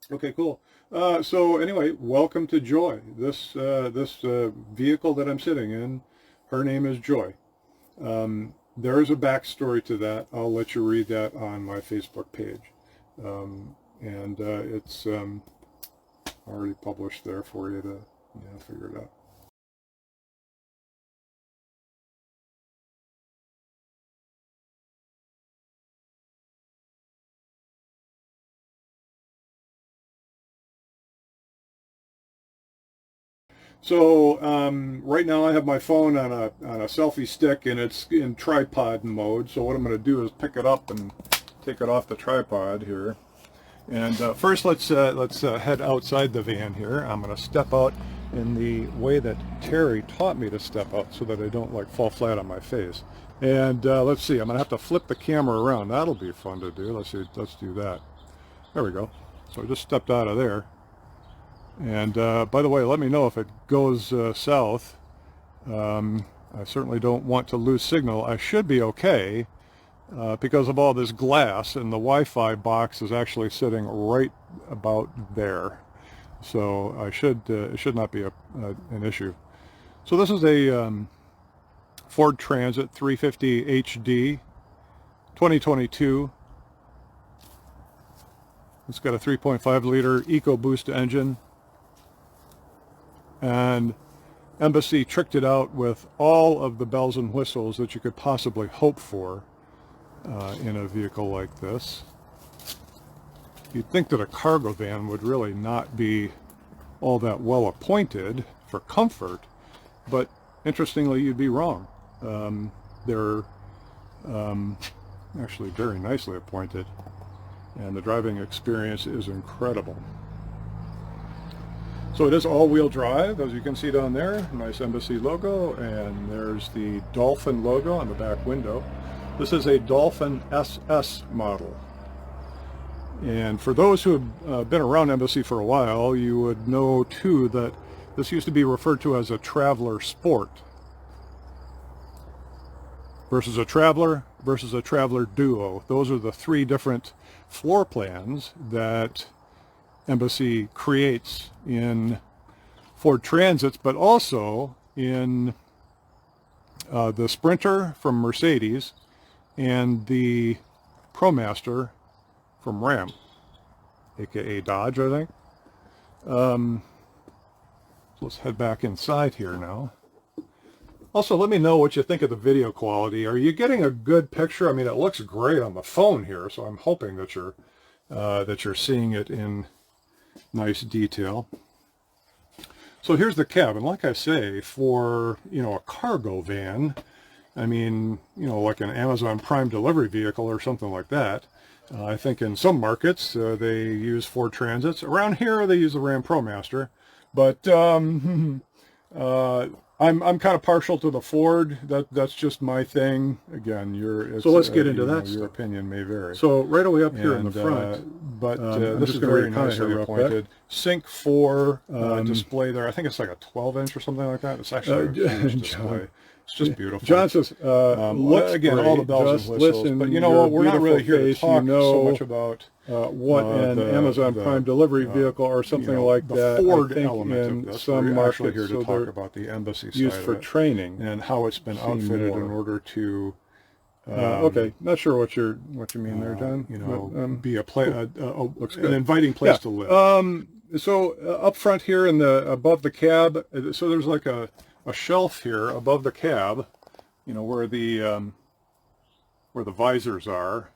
Okay, cool. So anyway, welcome to Joy. This vehicle that I'm sitting in, her name is Joy. There is a backstory to that. I'll let you read that on my Facebook page. And it's already published there for you to figure it out. So right now I have my phone on a selfie stick and it's in tripod mode. So what I'm going to do is pick it up and take it off the tripod here. And first let's head outside the van here. I'm going to step out in the way that Terry taught me to step out so that I don't like fall flat on my face. And let's see, I'm going to have to flip the camera around. That'll be fun to do. Let's see, let's do that. There we go. So I just stepped out of there. And by the way, let me know if it goes south. I certainly don't want to lose signal. I should be okay because of all this glass, and the Wi-Fi box is actually sitting right about there. So it should not be an issue. So this is a Ford Transit 350 HD 2022. It's got a 3.5 liter EcoBoost engine. And Embassy tricked it out with all of the bells and whistles that you could possibly hope for in a vehicle like this. You'd think that a cargo van would really not be all that well appointed for comfort, but interestingly you'd be wrong. They're actually very nicely appointed, and the driving experience is incredible. So it is all-wheel drive, as you can see down there. Nice Embassy logo, and there's the Dolphin logo on the back window. This is a Dolphin SS model. And for those who have been around Embassy for a while, you would know too that this used to be referred to as a Traveler Sport versus a Traveler Duo. Those are the three different floor plans that Embassy creates in Ford Transits, but also in the Sprinter from Mercedes and the ProMaster from Ram, aka Dodge, I think. So let's head back inside here now. Also, let me know what you think of the video quality. Are you getting a good picture? I mean, it looks great on the phone here, so I'm hoping that you're seeing it in nice detail. So here's the cab, and like I say, for a cargo van, I mean, like an Amazon Prime delivery vehicle or something like that. I think in some markets they use Ford Transits. Around here they use the Ram ProMaster, but I'm kind of partial to the Ford. That's just my thing. Again, so let's get into that. Your opinion may vary. So right away up here in the front, but this is very nicely appointed. Sync 4 display there. I think it's like a 12-inch or something like that. It's actually a huge display. It's just beautiful. John says, again, all the bells and whistles. But you know what? We're not really here to talk so much about what an Amazon Prime delivery vehicle or something like that. The Ford element of this. Some are actually here to talk about the Embassy side used for training and how it's been outfitted in order to. Okay, not sure what you mean there, John. Be an inviting place to live. So up front here above the cab, so there's like a shelf here above the cab, where the visors are.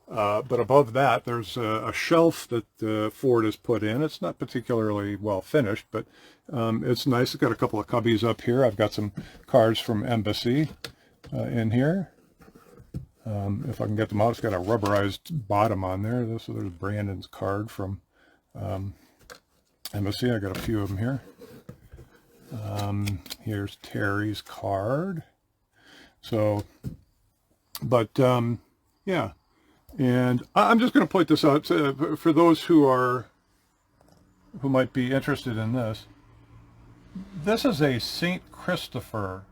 But above that, there's a shelf that Ford has put in. It's not particularly well finished, but it's nice. It's got a couple of cubbies up here. I've got some cards from Embassy in here. If I can get them out, it's got a rubberized bottom on there. So there's Brandon's card from Embassy. I got a few of them here. Here's Terry's card. So, but yeah. And I'm just going to point this out for those who might be interested in this. This is a St. Christopher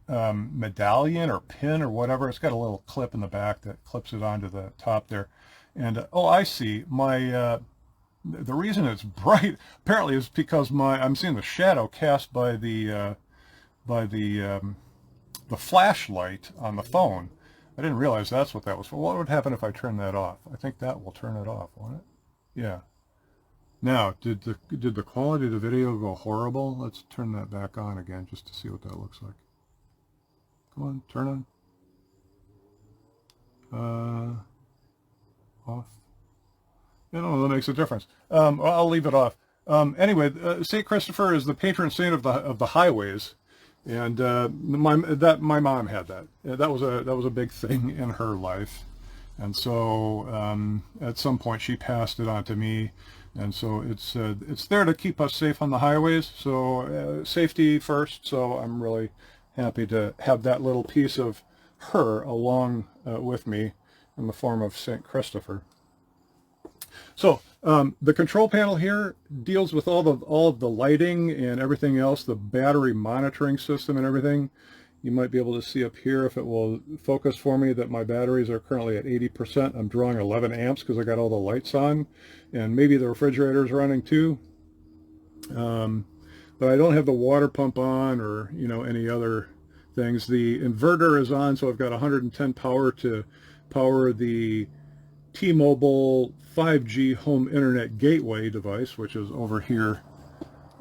medallion or pin or whatever. It's got a little clip in the back that clips it onto the top there. And oh, I see. My the reason it's bright apparently is because I'm seeing the shadow cast by the flashlight on the phone. I didn't realize that's what that was for. What would happen if I turn that off? I think that will turn it off, won't it? Yeah. Now, did the quality of the video go horrible? Let's turn that back on again just to see what that looks like. Come on, turn on. Off. You know, that makes a difference. I'll leave it off. Anyway, St. Christopher is the patron saint of the highways, and my mom had that. That was a big thing in her life, and so at some point she passed it on to me, and so it's there to keep us safe on the highways. So safety first. So I'm really happy to have that little piece of her along with me in the form of St. Christopher. So the control panel here deals with all of the lighting and everything else, the battery monitoring system and everything. You might be able to see up here, if it will focus for me, that my batteries are currently at 80%. I'm drawing 11 amps because I got all the lights on, and maybe the refrigerator is running too. But I don't have the water pump on, or any other things. The inverter is on, so I've got 110 power to power the T-Mobile 5G home internet gateway device, which is over here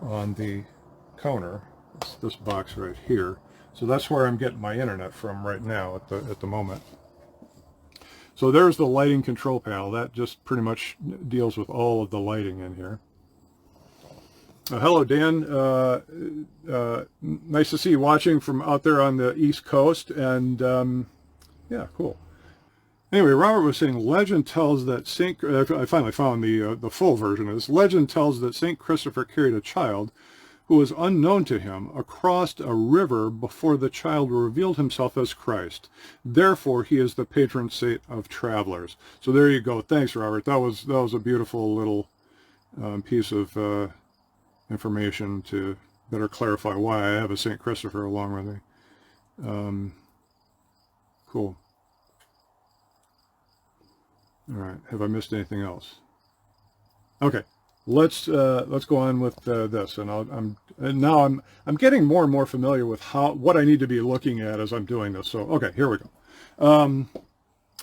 on the counter. It's this box right here. So that's where I'm getting my internet from right now at the moment. So there's the lighting control panel. That just pretty much deals with all of the lighting in here. Hello, Dan. Nice to see you watching from out there on the East Coast. And yeah, cool. Anyway, Robert was saying, legend tells that I finally found the full version of this. Legend tells that St. Christopher carried a child who was unknown to him across a river before the child revealed himself as Christ. Therefore, he is the patron saint of travelers. So there you go. Thanks, Robert. That was a beautiful little piece of information to better clarify why I have a St. Christopher along with me. Cool. All right. Have I missed anything else? Okay. Let's go on with this, and now I'm getting more and more familiar with what I need to be looking at as I'm doing this. So okay, here we go.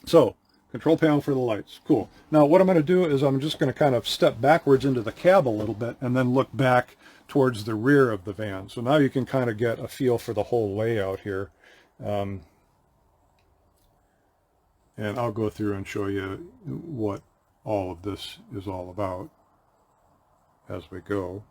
So control panel for the lights, cool. Now what I'm going to do is I'm just going to kind of step backwards into the cab a little bit, and then look back towards the rear of the van. So now you can kind of get a feel for the whole layout here. And I'll go through and show you what all of this is all about as we go.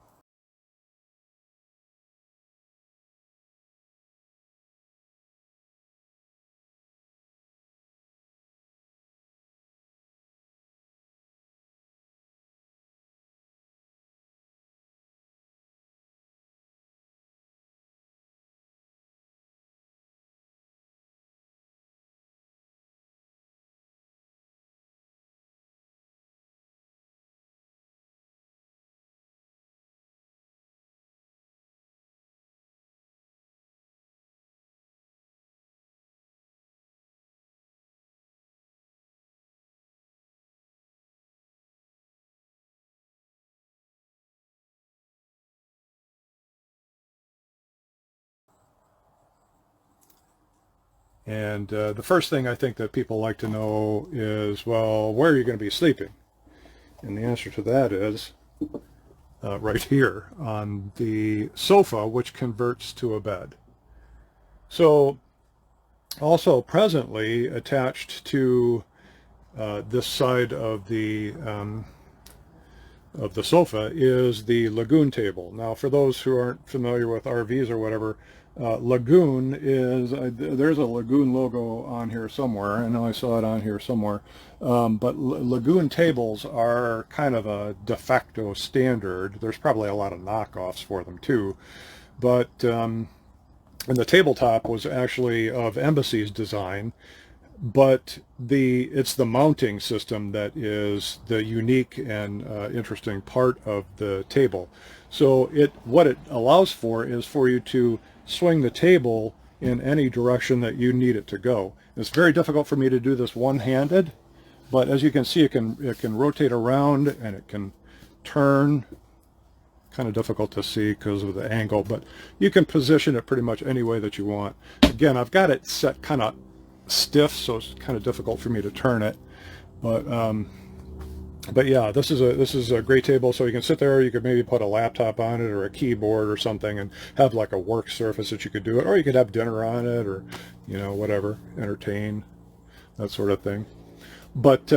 And the first thing I think that people like to know is, well, where are you going to be sleeping? And the answer to that is right here on the sofa, which converts to a bed. So also presently attached to this side of the sofa is the lagoon table. Now, for those who aren't familiar with RVs or whatever, lagoon is, there's a lagoon logo on here somewhere. I know I saw it on here somewhere. But lagoon tables are kind of a de facto standard. There's probably a lot of knockoffs for them too. But, and the tabletop was actually of Embassy's design. But it's the mounting system that is the unique and interesting part of the table. So what it allows for is for you to swing the table in any direction that you need it to go. It's very difficult for me to do this one-handed, but as you can see, it can rotate around, and it can turn. Kind of difficult to see because of the angle, but you can position it pretty much any way that you want. Again, I've got it set kind of stiff, so it's kind of difficult for me to turn it. But yeah, this is a great table. So you can sit there. You could maybe put a laptop on it or a keyboard or something, and have like a work surface that you could do it. Or you could have dinner on it, or whatever, entertain, that sort of thing. But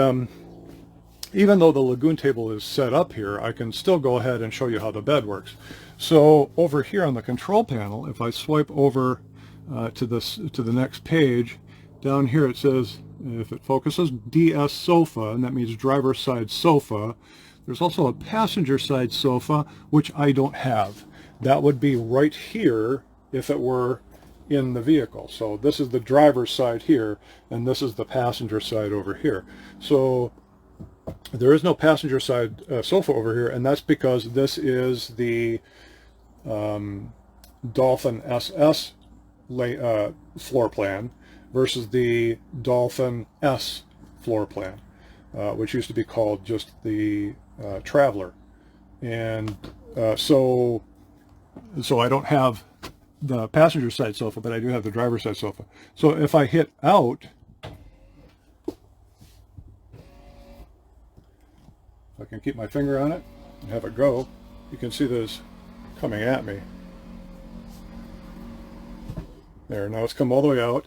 even though the Lagoon table is set up here, I can still go ahead and show you how the bed works. So over here on the control panel, if I swipe over to the next page, down here it says, if it focuses, DS sofa, and that means driver's side sofa. There's also a passenger side sofa, which I don't have. That would be right here if it were in the vehicle. So this is the driver's side here, and this is the passenger side over here. So there is no passenger side sofa over here, and that's because this is the Dolphin SS floor plan versus the Dolphin S floor plan, which used to be called just the Traveler. And so I don't have the passenger side sofa, but I do have the driver's side sofa. So if I hit out, I can keep my finger on it and have it go. You can see this coming at me. There, now it's come all the way out.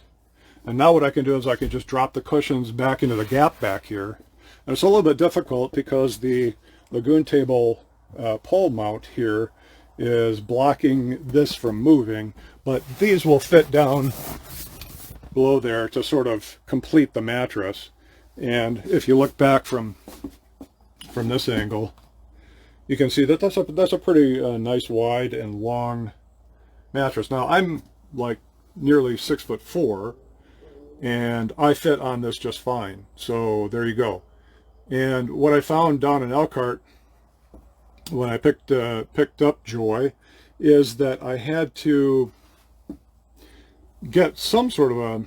And now what I can do is I can just drop the cushions back into the gap back here. And it's a little bit difficult because the Lagoon table pole mount here is blocking this from moving, but these will fit down below there to sort of complete the mattress. And if you look back from this angle, you can see that that's a pretty nice wide and long mattress. Now I'm like nearly 6'4", and I fit on this just fine. So there you go. And what I found down in Elkhart when I picked up Joy is that I had to get some sort of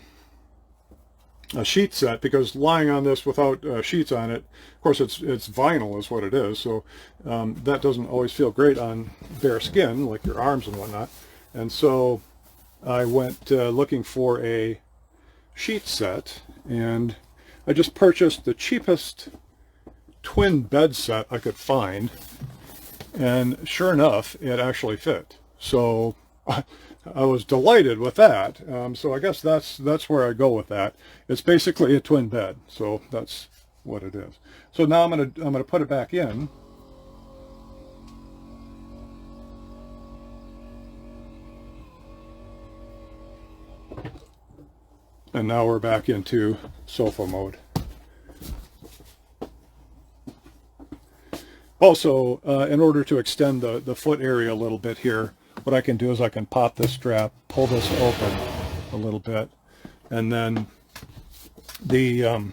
a sheet set, because lying on this without sheets on it, of course it's vinyl is what it is, so that doesn't always feel great on bare skin like your arms and whatnot. And so I went looking for a sheet set, and I just purchased the cheapest twin bed set I could find, and sure enough it actually fit. So I was delighted with that. So I guess that's where I go with that. It's basically a twin bed, so that's what it is. So now I'm gonna put it back in. And now we're back into sofa mode. Also, in order to extend the foot area a little bit here, what I can do is I can pop this strap, pull this open a little bit, and then the,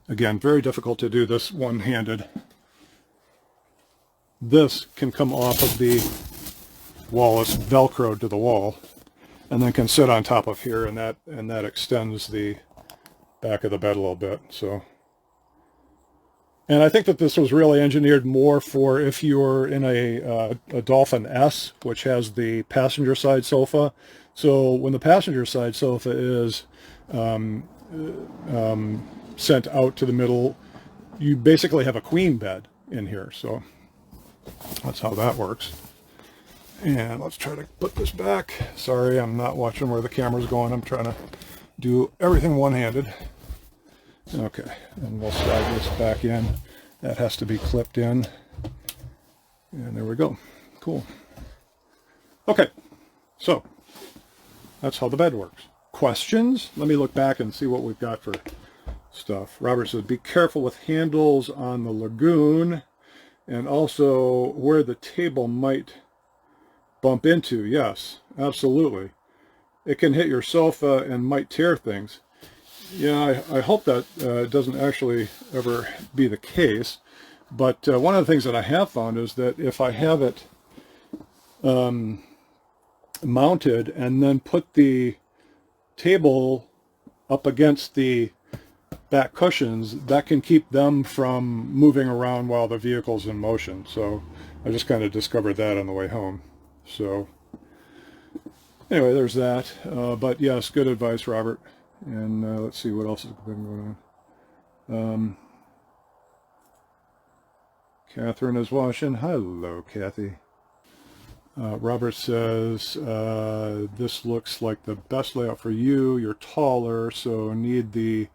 again, very difficult to do this one-handed. This can come off of the wall. It's Velcroed to the wall, and then can sit on top of here, and that extends the back of the bed a little bit. So, and I think that this was really engineered more for if you're in a Dolphin S, which has the passenger side sofa. So when the passenger side sofa is sent out to the middle, you basically have a queen bed in here. So that's how that works. And let's try to put this back. Sorry, I'm not watching where the camera's going. I'm trying to do everything one-handed. Okay, and we'll slide this back in. That has to be clipped in. And there we go. Cool. Okay, so that's how the bed works. Questions? Let me look back and see what we've got for stuff. Robert says, be careful with handles on the Lagoon, and also where the table might bump into. Yes, absolutely. It can hit your sofa and might tear things. Yeah, I hope that doesn't actually ever be the case. But one of the things that I have found is that if I have it mounted and then put the table up against the back cushions, that can keep them from moving around while the vehicle's in motion. So I just kind of discovered that on the way home. So anyway, there's that. But yes, good advice, Robert. And let's see what else has been going on. Catherine is watching. Hello, Kathy. Robert says, this looks like the best layout for you. You're taller, so need the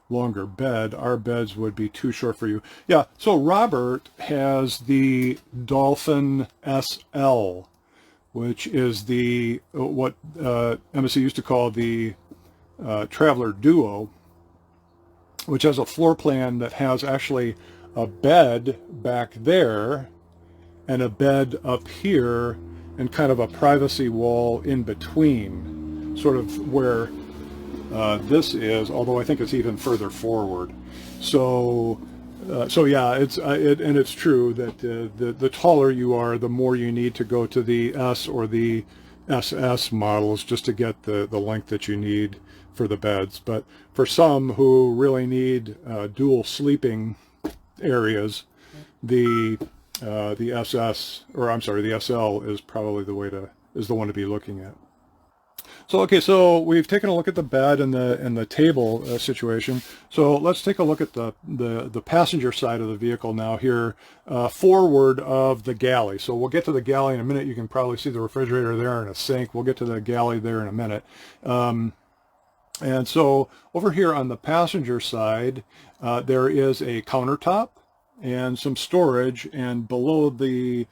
longer bed. Our beds would be too short for you. Yeah, so Robert has the Dolphin SL, which is the what Embassy used to call the Traveler Duo, which has a floor plan that has actually a bed back there and a bed up here and kind of a privacy wall in between, sort of where this is, although I think it's even further forward. So yeah, and it's true that the taller you are, the more you need to go to the S or the SS models just to get the length that you need for the beds. But for some who really need dual sleeping areas, the SS, or I'm sorry, the SL is probably the one to be looking at. So okay, so we've taken a look at the bed and the table situation. So let's take a look at the passenger side of the vehicle now here, forward of the galley. So we'll get to the galley in a minute. You can probably see the refrigerator there and a sink. We'll get to the galley there in a minute. And so over here on the passenger side, there is a countertop and some storage, and below the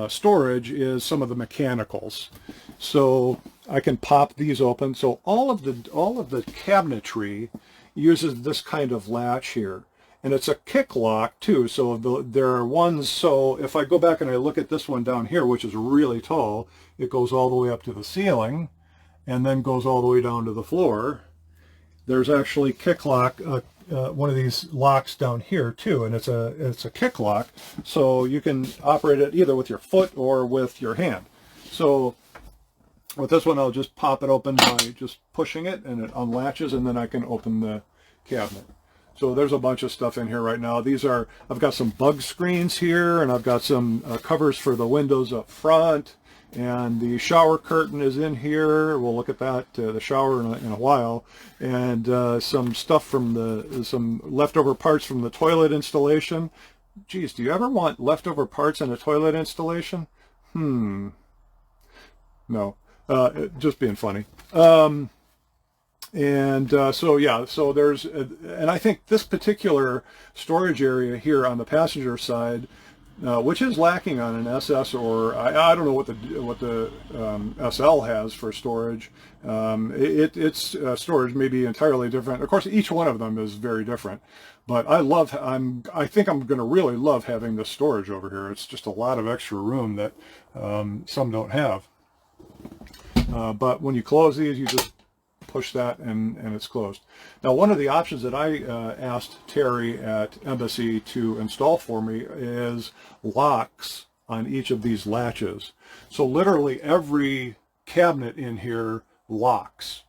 storage is some of the mechanicals. So I can pop these open. So all of the cabinetry uses this kind of latch here, and it's a kick lock too. So there are ones. So if I go back and I look at this one down here, which is really tall, it goes all the way up to the ceiling, and then goes all the way down to the floor. There's actually kick lock, one of these locks down here too, and it's a kick lock, so you can operate it either with your foot or with your hand. So with this one, I'll just pop it open by just pushing it, and it unlatches, and then I can open the cabinet. So there's a bunch of stuff in here right now. I've got some bug screens here, and I've got some covers for the windows up front. And the shower curtain is in here. We'll look at that, the shower in a while. And some stuff from some leftover parts from the toilet installation. Geez, do you ever want leftover parts in a toilet installation? No. Just being funny. So yeah, so there's, and I think this particular storage area here on the passenger side, which is lacking on an SS, or I don't know what the SL has for storage. Its storage may be entirely different. Of course, each one of them is very different. But I think I'm going to really love having this storage over here. It's just a lot of extra room that some don't have. But when you close these, you just push that and it's closed. Now, one of the options that I asked Terry at Embassy to install for me is locks on each of these latches. So literally every cabinet in here locks.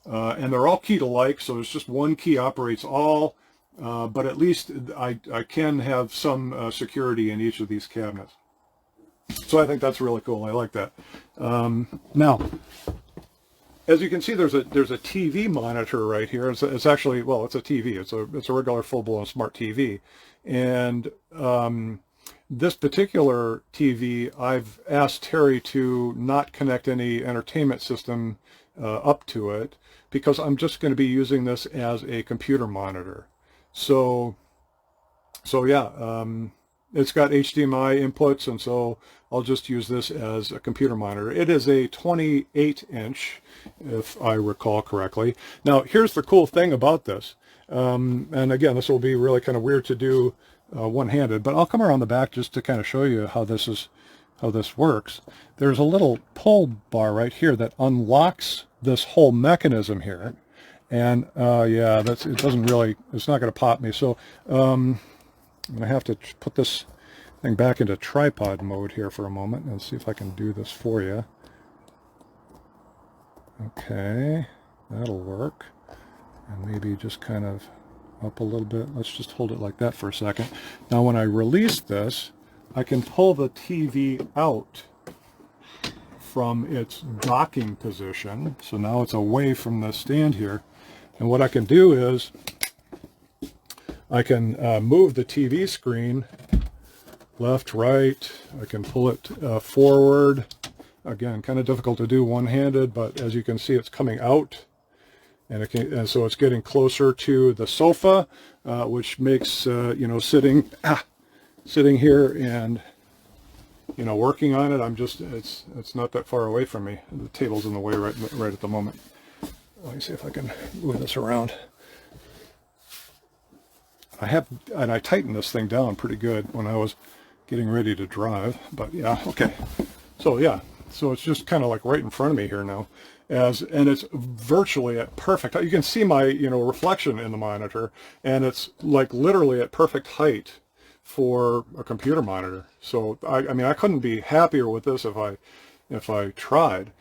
And they're all key to like, so it's just one key operates all, but at least I can have some security in each of these cabinets. So I think that's really cool. I like that. Now, as you can see, there's a TV monitor right here. It's actually, well, it's a TV. It's a regular full-blown smart TV, and this particular TV, I've asked Terry to not connect any entertainment system up to it, because I'm just going to be using this as a computer monitor. So yeah, it's got HDMI inputs, and so I'll just use this as a computer monitor. It is a 28-inch, if I recall correctly. Now, here's the cool thing about this. And again, this will be really kind of weird to do one-handed, but I'll come around the back just to kind of show you how this works. There's a little pull bar right here that unlocks this whole mechanism here. And yeah, it's not going to pop me. So I'm going to have to put this thing back into tripod mode here for a moment and see if I can do this for you. Okay, that'll work. And maybe just kind of up a little bit. Let's just hold it like that for a second. Now when I release this, I can pull the TV out from its docking position. So now it's away from the stand here. And what I can do is I can move the TV screen left, right. I can pull it forward. Again, kind of difficult to do one-handed, but as you can see, it's coming out. And so it's getting closer to the sofa, which makes, you know, sitting here and, you know, working on it, it's not that far away from me. The table's in the way right at the moment. Let me see if I can move this around. I tightened this thing down pretty good when I was getting ready to drive, but yeah, okay. So yeah, so it's just kind of like right in front of me here now. And it's virtually at perfect, you can see my, you know, reflection in the monitor, and it's like literally at perfect height for a computer monitor. So I mean, I couldn't be happier with this if I tried.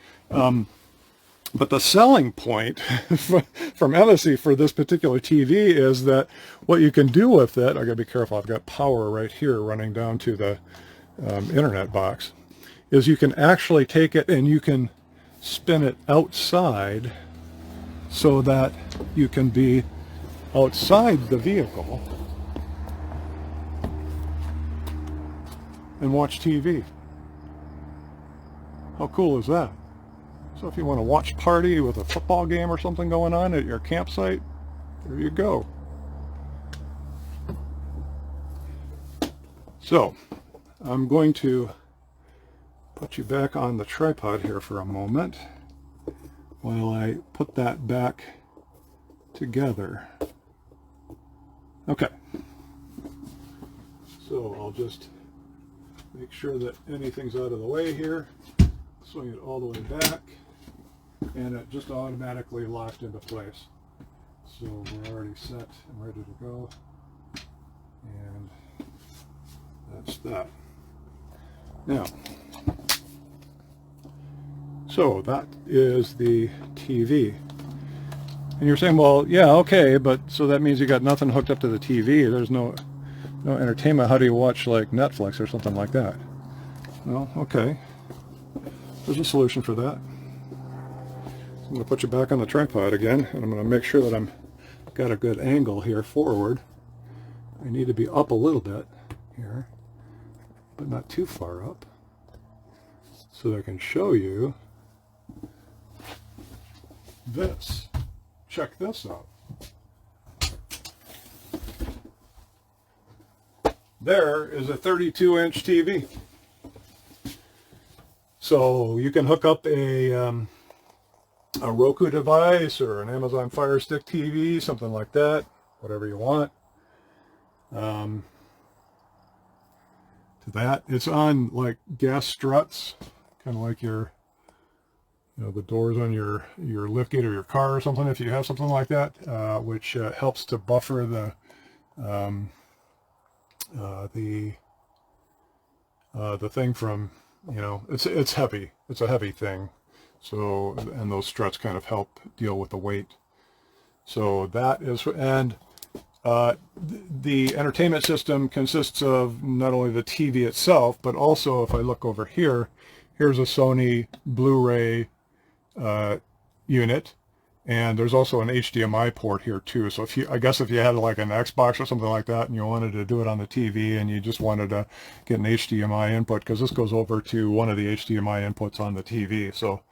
But the selling point from Embassy for this particular TV is that what you can do with it, I gotta be careful, I've got power right here running down to the internet box, is you can actually take it and you can spin it outside so that you can be outside the vehicle and watch TV. How cool is that? So if you want to watch party with a football game or something going on at your campsite, there you go. So I'm going to put you back on the tripod here for a moment while I put that back together. Okay. So I'll just make sure that anything's out of the way here. Swing it all the way back, and it just automatically locked into place. So we're already set and ready to go, and that's that. Now, so that is the TV. And you're saying, well, yeah, okay, but so that means you got nothing hooked up to the TV. There's no entertainment. How do you watch like Netflix or something like that? Well, okay. There's a solution for that. So I'm going to put you back on the tripod again, and I'm going to make sure that I'm got a good angle here forward. I need to be up a little bit here, but not too far up, so that I can show you this. Check this out. There is a 32-inch TV. So you can hook up a Roku device or an Amazon Fire Stick TV, something like that, whatever you want. To that, it's on like gas struts, kind of like your, you know, the doors on your liftgate or your car or something, if you have something like that, which helps to buffer the thing from, you know, it's heavy. It's a heavy thing. So, and those struts kind of help deal with the weight. So that is, and the entertainment system consists of not only the TV itself, but also, if I look over here, here's a Sony Blu-ray unit, and there's also an HDMI port here too. So if you, I guess if you had like an Xbox or something like that and you wanted to do it on the TV and you just wanted to get an HDMI input, because this goes over to one of the HDMI inputs on the TV. So,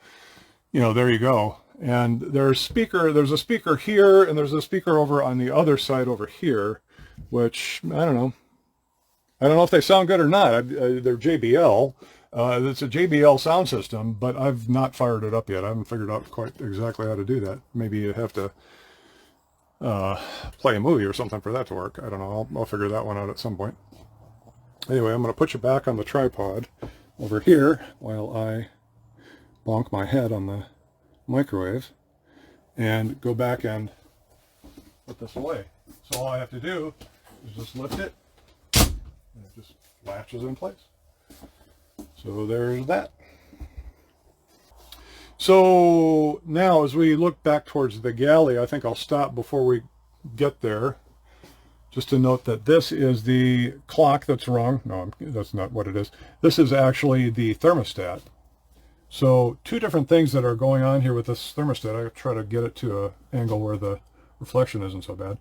you know, there you go. And there's a speaker here, and there's a speaker over on the other side over here, which I don't know if they sound good or not. They're JBL. It's a JBL sound system, but I've not fired it up yet. I haven't figured out quite exactly how to do that. Maybe you have to play a movie or something for that to work. I don't know. I'll figure that one out at some point. Anyway, I'm going to put you back on the tripod over here while I bonk my head on the microwave and go back and put this away. So all I have to do is just lift it, and it just latches in place. So there's that. So now as we look back towards the galley, I think I'll stop before we get there. just to note that this is the clock that's wrong. No, that's not what it is. This is actually the thermostat. So two different things that are going on here with this thermostat. I try to get it to an angle where the reflection isn't so bad.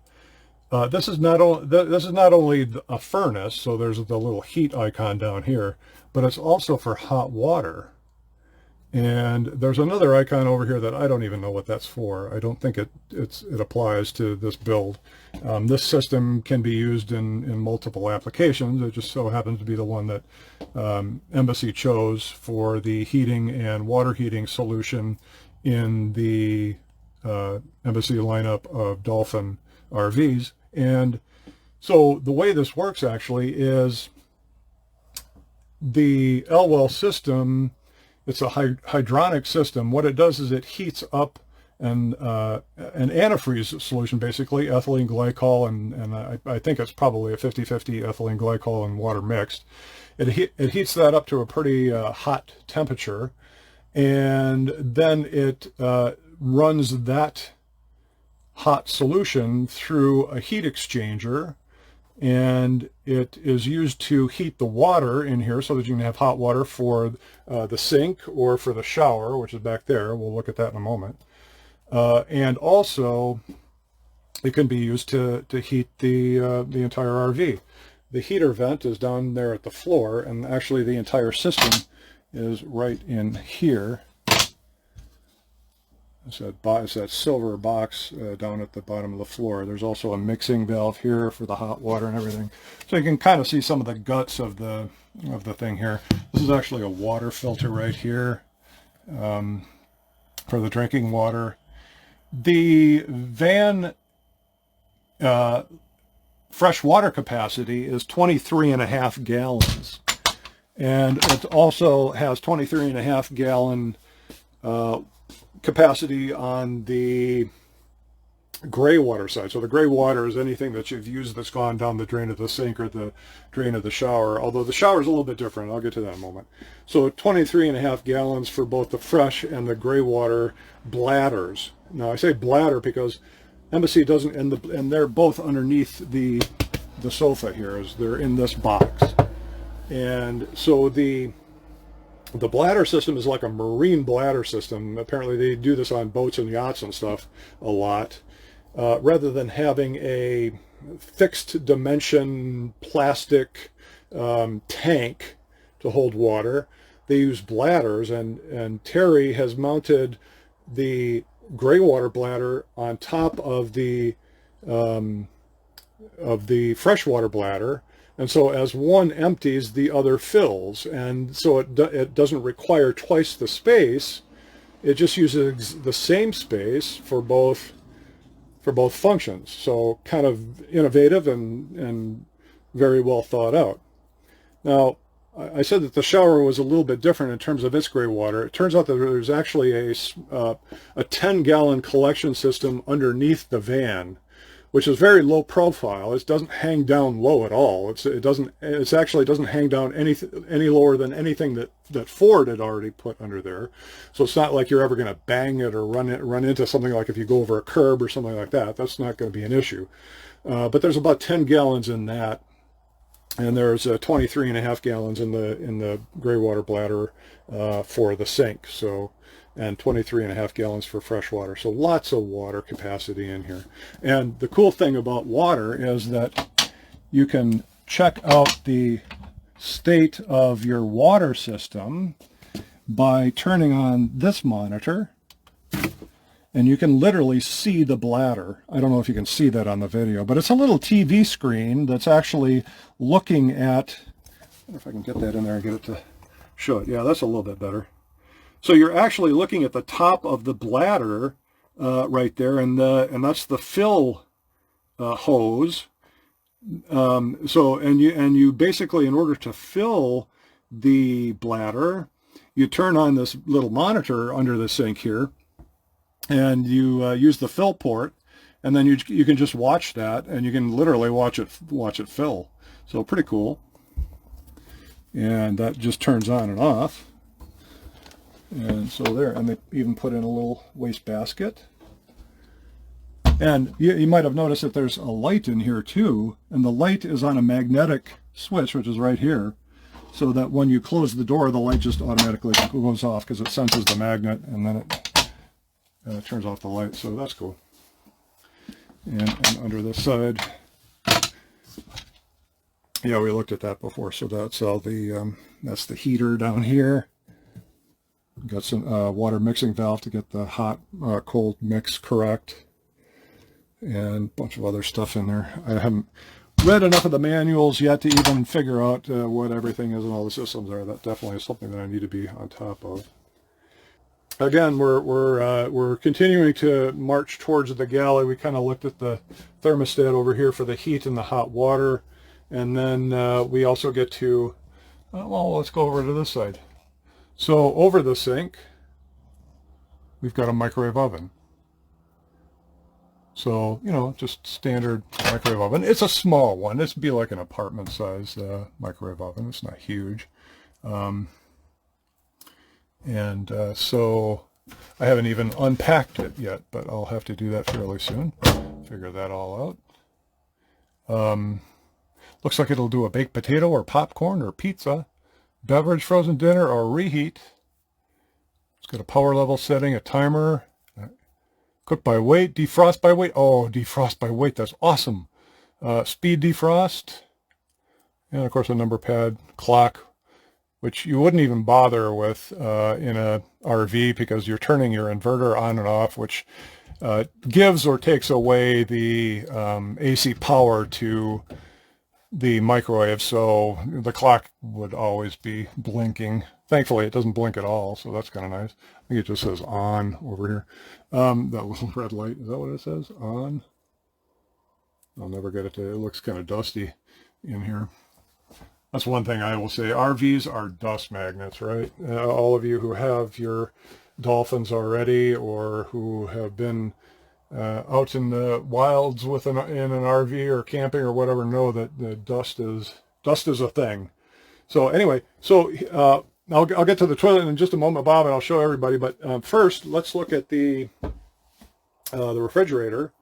This is not only a furnace, so there's the little heat icon down here, but it's also for hot water. And there's another icon over here that I don't even know what that's for. I don't think it applies to this build. This system can be used in multiple applications. It just so happens to be the one that Embassy chose for the heating and water heating solution in the Embassy lineup of Dolphin RVs. And so the way this works actually is the Elwell system. It's a hydronic system. What it does is it heats up an antifreeze solution, basically, ethylene glycol, and I think it's probably a 50-50 ethylene glycol and water mixed. It heats that up to a pretty hot temperature, and then it runs that hot solution through a heat exchanger, and it is used to heat the water in here so that you can have hot water for the sink or for the shower, which is back there. We'll look at that in a moment. And also, it can be used to heat the entire RV. The heater vent is down there at the floor, and actually the entire system is right in here. It's that silver box down at the bottom of the floor. There's also a mixing valve here for the hot water and everything. So you can kind of see some of the guts of the thing here. This is actually a water filter right here for the drinking water. The van fresh water capacity is 23.5 gallons. And it also has 23.5 gallon capacity on the gray water side. So the gray water is anything that you've used that's gone down the drain of the sink or the drain of the shower, although the shower is a little bit different. I'll get to that in a moment. So 23.5 gallons for both the fresh and the gray water bladders. Now I say bladder because Embassy doesn't, and they're both underneath the sofa here, as they're in this box. And so the bladder system is like a marine bladder system. Apparently they do this on boats and yachts and stuff a lot. Rather than having a fixed dimension plastic tank to hold water, they use bladders, and Terry has mounted the gray water bladder on top of the freshwater bladder. And so as one empties, the other fills, and so it doesn't require twice the space. It just uses the same space for both functions. So kind of innovative and very well thought out. Now, I said that the shower was a little bit different in terms of its gray water. It turns out that there's actually a 10-gallon collection system underneath the van, which is very low profile. It doesn't hang down low at all. It actually doesn't hang down any lower than anything that Ford had already put under there. So it's not like you're ever going to bang it or run into something like if you go over a curb or something like that. That's not going to be an issue. But there's about 10 gallons in that, and there's 23.5 gallons in the gray water bladder for the sink. So, and 23.5 gallons for fresh water. So lots of water capacity in here. And the cool thing about water is that you can check out the state of your water system by turning on this monitor, and you can literally see the bladder. I don't know if you can see that on the video, but it's a little TV screen that's actually looking at, I wonder if I can get that in there and get it to show it. Yeah, that's a little bit better. So you're actually looking at the top of the bladder right there, and that's the fill hose. And you basically, in order to fill the bladder, you turn on this little monitor under the sink here, and you use the fill port, and then you can just watch that, and you can literally watch it fill. So pretty cool. And that just turns on and off. And so there, and they even put in a little waste basket. And you might have noticed that there's a light in here too, and the light is on a magnetic switch, which is right here, so that when you close the door, the light just automatically goes off because it senses the magnet, and then it turns off the light. So that's cool. And under this side, yeah, we looked at that before. So that's all the that's the heater down here. Got some water mixing valve to get the hot cold mix correct, and a bunch of other stuff in there. I haven't read enough of the manuals yet to even figure out what everything is and all the systems are. That definitely is something that I need to be on top of. Again, we're continuing to march towards the galley. We kind of looked at the thermostat over here for the heat and the hot water, and then we also get to well, let's go over to this side. So over the sink, we've got a microwave oven. So, you know, just standard microwave oven. It's a small one. This would be like an apartment size microwave oven. It's not huge. So I haven't even unpacked it yet, but I'll have to do that fairly soon. Figure that all out. Looks like it'll do a baked potato or popcorn or pizza, beverage, frozen dinner, or reheat. It's got a power level setting, a timer. Cook by weight, defrost by weight. Oh, defrost by weight, that's awesome. Speed defrost. And of course a number pad, clock, which you wouldn't even bother with in a RV because you're turning your inverter on and off, which gives or takes away the AC power to the microwave. So the clock would always be blinking. Thankfully it doesn't blink at all, so that's kind of nice. I think it just says on over here. That little red light, is that what it says? On? I'll never get it to, it looks kind of dusty in here. That's one thing I will say. RVs are dust magnets, right? All of you who have your Dolphins already, or who have been out in the wilds with in an RV or camping or whatever, know that the dust is a thing. So anyway, so I'll get to the toilet in just a moment, Bob, and I'll show everybody. But first, let's look at the refrigerator.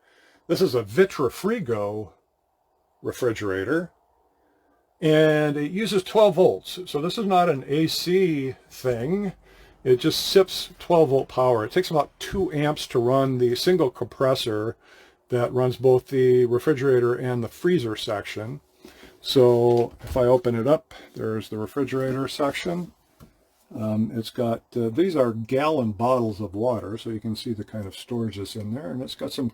This is a Vitrifrigo refrigerator, and it uses 12 volts. So this is not an AC thing. It just sips 12 volt power. It takes about 2 amps to run the single compressor that runs both the refrigerator and the freezer section. So if I open it up, there's the refrigerator section. It's got, these are gallon bottles of water, so you can see the kind of storage that's in there. And it's got some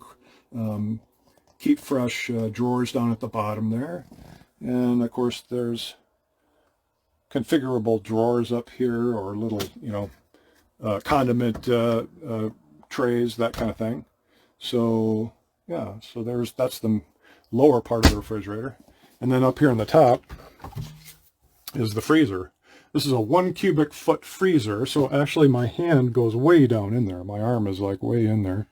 keep fresh drawers down at the bottom there. And of course there's configurable drawers up here, or little, you know, condiment trays, that kind of thing. So yeah, so that's the lower part of the refrigerator. And then up here on the top is the freezer. This is a 1 cubic foot freezer, so actually my hand goes way down in there. My arm is like way in there.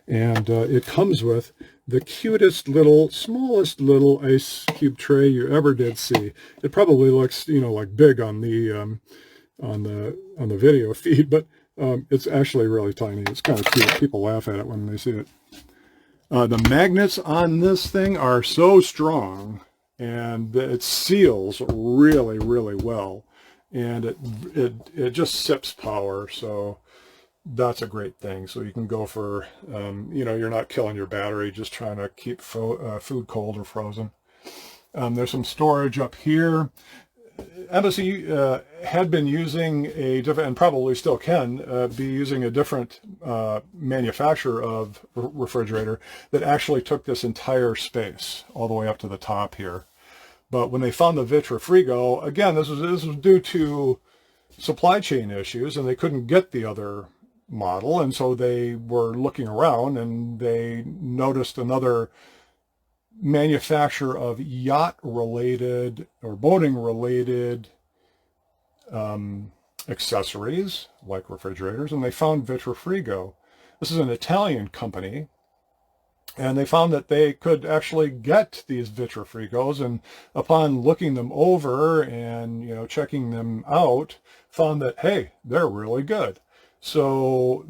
And it comes with the cutest little, smallest little ice cube tray you ever did see. It probably looks, you know, like big on the video feed, but it's actually really tiny. It's kind of cute. People laugh at it when they see it. The magnets on this thing are so strong, and it seals really, really well. And it just sips power, so that's a great thing. So you can go for, you know, you're not killing your battery, just trying to keep food cold or frozen. There's some storage up here. Embassy had been using a different, and probably still can be using a different manufacturer of refrigerator that actually took this entire space all the way up to the top here. But when they found the Vitrifrigo, again, this was due to supply chain issues, and they couldn't get the other model, and so they were looking around, and they noticed another manufacturer of yacht-related or boating-related accessories, like refrigerators, and they found Vitrifrigo. This is an Italian company. And they found that they could actually get these Vitrifrigos, and upon looking them over and, you know, checking them out, found that, hey, they're really good. So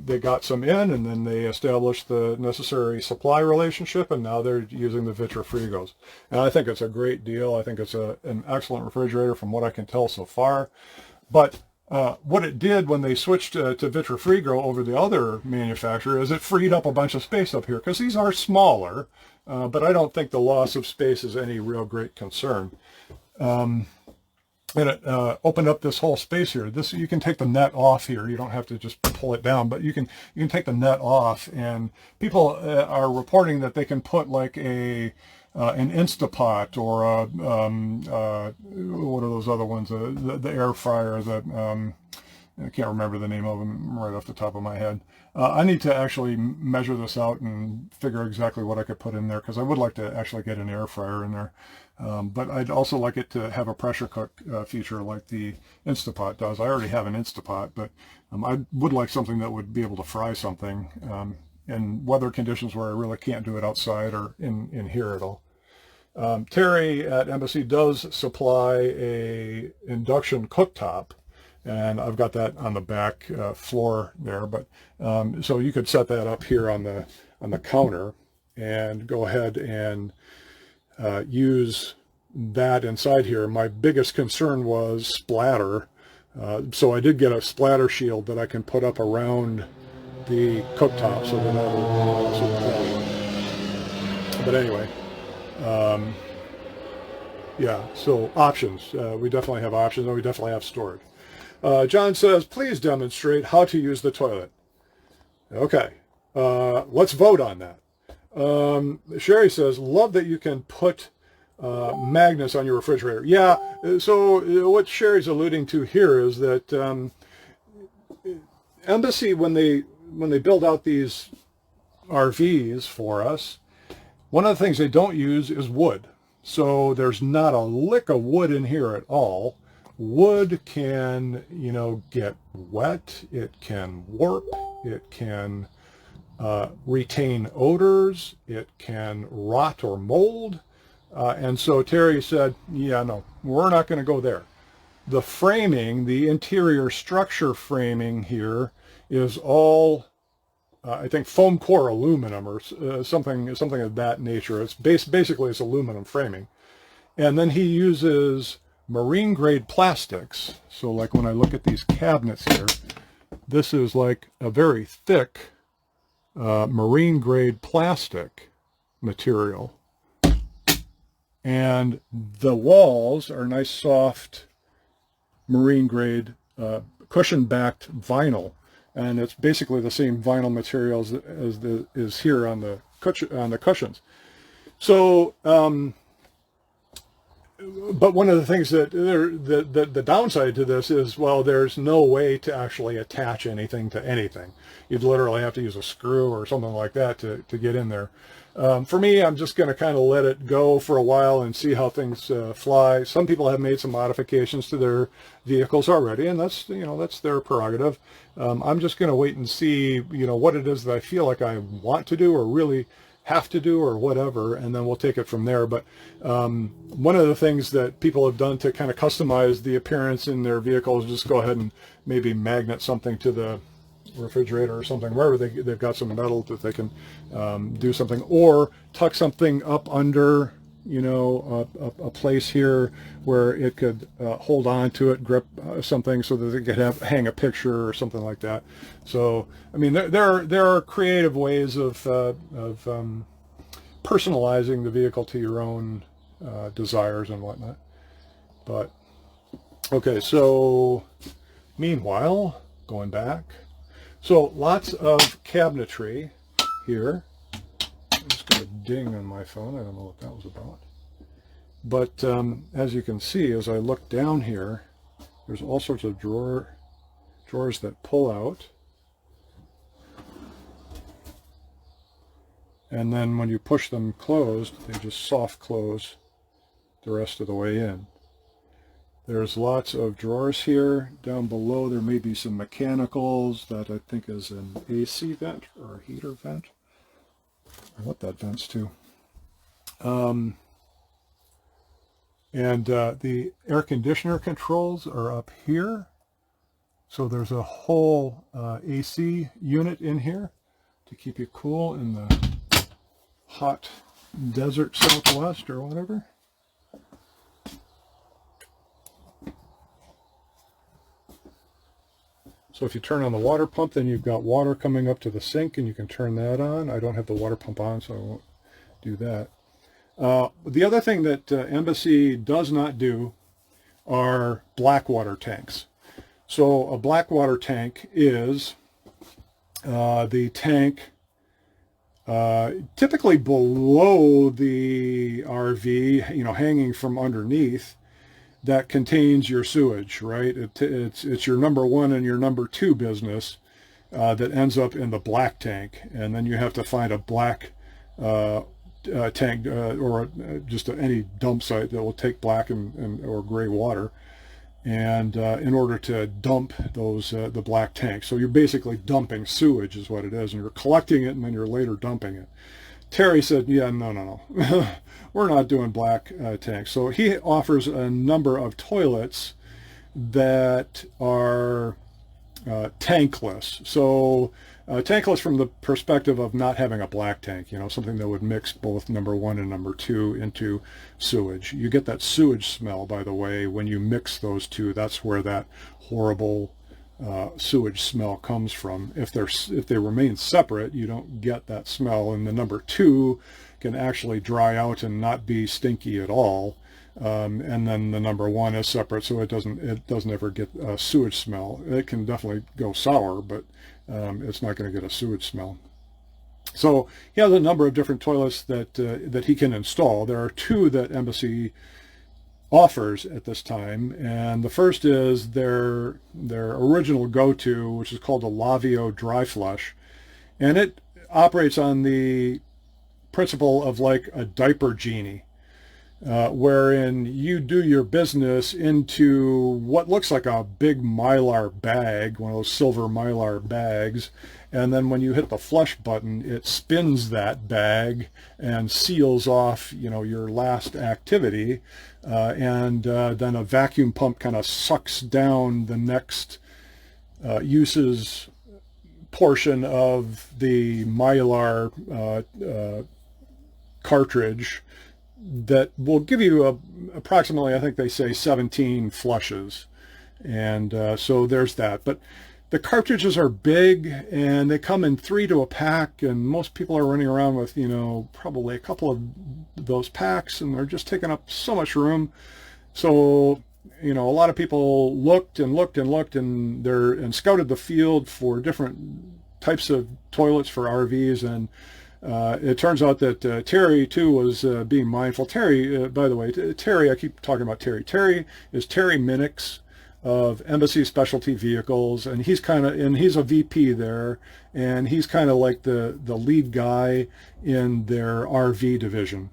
they got some in, and then they established the necessary supply relationship, and now they're using the Vitrifrigos. And I think it's a great deal. I think it's an excellent refrigerator from what I can tell so far. But what it did when they switched to Vitrifrigo over the other manufacturer is it freed up a bunch of space up here, because these are smaller, but I don't think the loss of space is any real great concern. And it opened up this whole space here. This, you can take the net off here. You don't have to just pull it down, but you can take the net off. And people are reporting that they can put like an Instapot or what are those other ones? The air fryer. I can't remember the name of them right off the top of my head. I need to actually measure this out and figure exactly what I could put in there, because I would like to actually get an air fryer in there. But I'd also like it to have a pressure cook feature like the Instapot does. I already have an Instapot, but I would like something that would be able to fry something in weather conditions where I really can't do it outside or in here at all. Terry at Embassy does supply a induction cooktop, and I've got that on the back floor there. But so you could set that up here on the counter and go ahead and use that inside here. My biggest concern was splatter, so I did get a splatter shield that I can put up around the cooktop so that that'll also. But anyway, yeah, so options. We definitely have options, and we definitely have storage. John says, please demonstrate how to use the toilet. Okay, let's vote on that. Sherry says, love that you can put magnets on your refrigerator. Yeah, so what Sherry's alluding to here is that Embassy, when they build out these RVs for us, one of the things they don't use is wood. So there's not a lick of wood in here at all. Wood can, get wet, it can warp, it can retain odors, it can rot or mold. And so Terry said, yeah, no, we're not going to go there. The framing, the interior structure framing here is all, I think, foam core aluminum or something of that nature. It's basically it's aluminum framing. And then he uses marine grade plastics. So like when I look at these cabinets here, this is like a very thick marine grade plastic material. And the walls are nice soft marine grade cushion backed vinyl. And it's basically the same vinyl materials as is here on the cushions. So, but one of the things that the downside to this is, well, there's no way to actually attach anything to anything. You'd literally have to use a screw or something like that to get in there. For me, I'm just going to kind of let it go for a while and see how things fly. Some people have made some modifications to their vehicles already, and that's their prerogative. I'm just going to wait and see what it is that I feel like I want to do or really have to do or whatever, and then we'll take it from there. But one of the things that people have done to kind of customize the appearance in their vehicles is just go ahead and maybe magnet something to the refrigerator or something, wherever they've got some metal that they can do something, or tuck something up under a place here where it could hold on to it, grip something so that they could hang a picture or something like that. So I mean, there are creative ways of personalizing the vehicle to your own desires and whatnot. But okay, so meanwhile, going back, so lots of cabinetry here. I just got a ding on my phone. I don't know what that was about. But as you can see, as I look down here, there's all sorts of drawers that pull out. And then when you push them closed, they just soft close the rest of the way in. There's lots of drawers here. Down below there may be some mechanicals. That I think is an AC vent or a heater vent. Or what that vents to. And the air conditioner controls are up here. So there's a whole AC unit in here to keep you cool in the hot desert Southwest or whatever. So if you turn on the water pump, then you've got water coming up to the sink, and you can turn that on. I don't have the water pump on, so I won't do that. The other thing that Embassy does not do are black water tanks. So a black water tank is the tank typically below the RV, you know, hanging from underneath, that contains your sewage, right? It's your number one and your number two business that ends up in the black tank, and then you have to find a black tank or just any dump site that will take black and or gray water, and in order to dump those the black tanks. So you're basically dumping sewage is what it is, and you're collecting it and then you're later dumping it. Terry said, yeah, no. We're not doing black tanks. So he offers a number of toilets that are tankless. So tankless from the perspective of not having a black tank, you know, something that would mix both number one and number two into sewage. You get that sewage smell, by the way, when you mix those two. That's where that horrible sewage smell comes from. If they remain separate, you don't get that smell, and the number two can actually dry out and not be stinky at all. And then the number one is separate, so it doesn't ever get a sewage smell. It can definitely go sour, but it's not going to get a sewage smell. So he has a number of different toilets that he can install. There are two that Embassy offers at this time, and the first is their original go-to, which is called the Lavio Dry Flush, and it operates on the principle of like a diaper genie, wherein you do your business into what looks like a big Mylar bag, one of those silver Mylar bags, and then when you hit the flush button, it spins that bag and seals off, you know, your last activity, and then a vacuum pump kind of sucks down the next uses portion of the Mylar cartridge that will give you approximately, I think they say 17 flushes. And so there's that. But the cartridges are big, and they come in 3 to a pack, and most people are running around with, you know, probably a couple of those packs, and they're just taking up so much room. So, you know, a lot of people looked and scouted the field for different types of toilets for RVs, and it turns out that Terry, too, was being mindful. Terry, by the way, Terry, I keep talking about Terry. Terry is Terry Minix of Embassy Specialty Vehicles, and he's a VP there, and he's kind of like the lead guy in their RV division.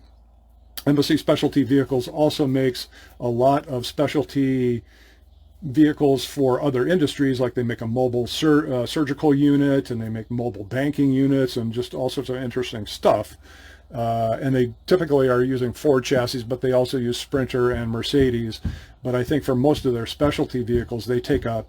Embassy Specialty Vehicles also makes a lot of specialty vehicles for other industries, like they make a mobile surgical unit, and they make mobile banking units, and just all sorts of interesting stuff. And they typically are using Ford chassis, but they also use Sprinter and Mercedes. But I think for most of their specialty vehicles, they take a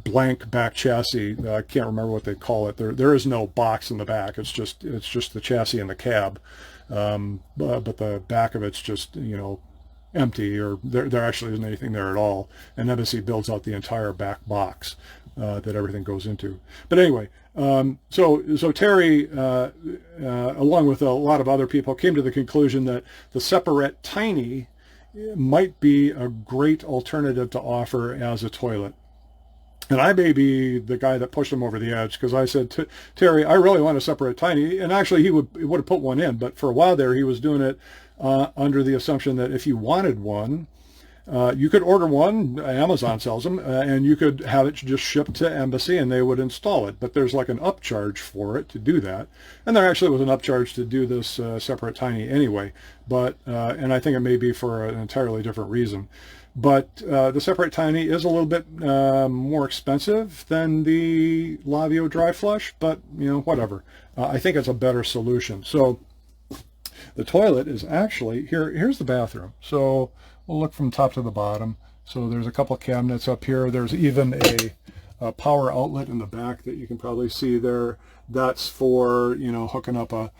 blank back chassis. I can't remember what they call it. There is no box in the back. It's just the chassis and the cab. But the back of it's just, you know, empty, or there actually isn't anything there at all. And Embassy builds out the entire back box that everything goes into. But anyway, so Terry, along with a lot of other people, came to the conclusion that the Separate Tiny might be a great alternative to offer as a toilet. And I may be the guy that pushed him over the edge, because I said to Terry, I really want a Separate Tiny. And actually, he would have put one in, but for a while there, he was doing it under the assumption that if you wanted one, you could order one. Amazon sells them, and you could have it just shipped to Embassy, and they would install it. But there's like an upcharge for it to do that, and there actually was an upcharge to do this Separate Tiny anyway. But and I think it may be for an entirely different reason. But the Separate Tiny is a little bit more expensive than the Lavio Dry Flush, but you know, whatever. I think it's a better solution. So the toilet is actually here's the bathroom. So we'll look from top to the bottom. So there's a couple cabinets up here. There's even a power outlet in the back that you can probably see there. That's for, you know, hooking up a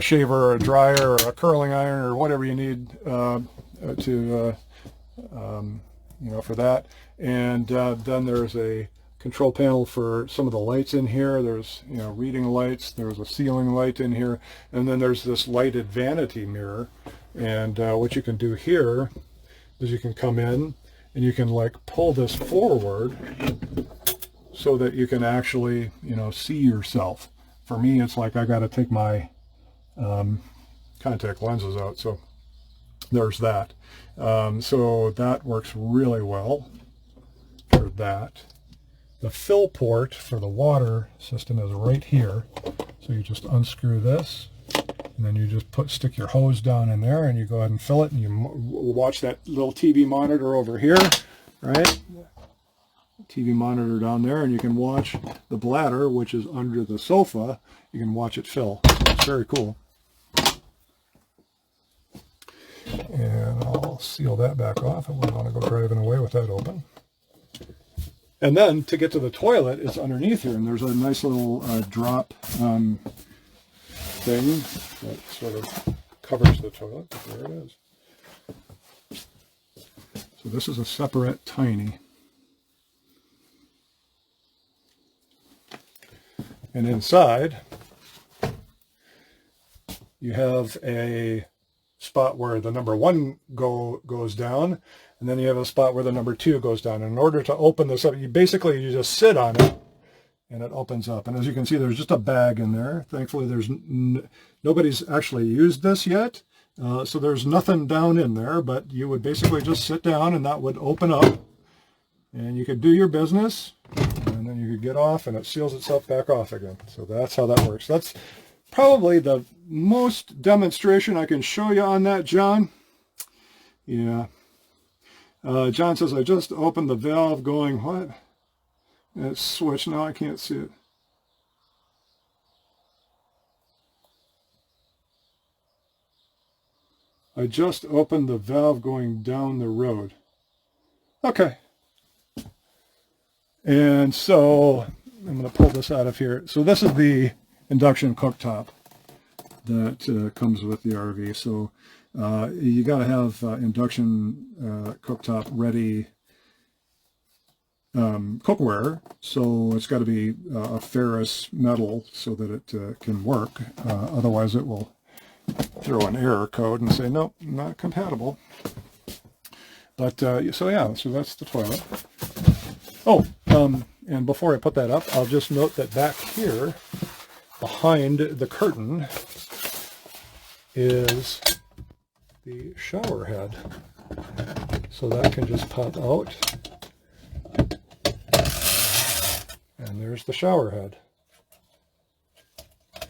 shaver or a dryer or a curling iron or whatever you need you know, for that. And then there's a control panel for some of the lights in here. There's, you know, reading lights. There's a ceiling light in here, and then there's this lighted vanity mirror. And what you can do here is you can come in and you can like pull this forward so that you can actually, you know, see yourself. For me, it's like I got to take my contact lenses out, so there's that. So that works really well for that. The fill port for the water system is right here. So you just unscrew this, and then you just stick your hose down in there, and you go ahead and fill it, and you watch that little TV monitor over here, right? TV monitor down there, and you can watch the bladder, which is under the sofa. You can watch it fill. So it's very cool. And I'll seal that back off. I wouldn't want to go driving away with that open. And then to get to the toilet, it's underneath here, and there's a nice little drop thing that sort of covers the toilet. But there it is. So this is a separate tiny. And inside, you have a spot where the number 1 goes down, and then you have a spot where the number 2 goes down. And in order to open this up, you just sit on it, and it opens up. And as you can see, there's just a bag in there. Thankfully, there's nobody's actually used this yet, so there's nothing down in there. But you would basically just sit down, and that would open up, and you could do your business, and then you could get off, and it seals itself back off again. So that's how that works. That's probably the most demonstration I can show you on that, John. Yeah. John says, I just opened the valve going, what? It's switched. Now I can't see it. I just opened the valve going down the road. Okay. And so I'm going to pull this out of here. So this is the induction cooktop that comes with the RV. So you got to have induction cooktop ready cookware. So it's got to be a ferrous metal so that it can work. Otherwise it will throw an error code and say, nope, not compatible. But so yeah, so that's the toilet. Oh, and before I put that up, I'll just note that back here, behind the curtain, is the shower head. So that can just pop out. And there's the shower head.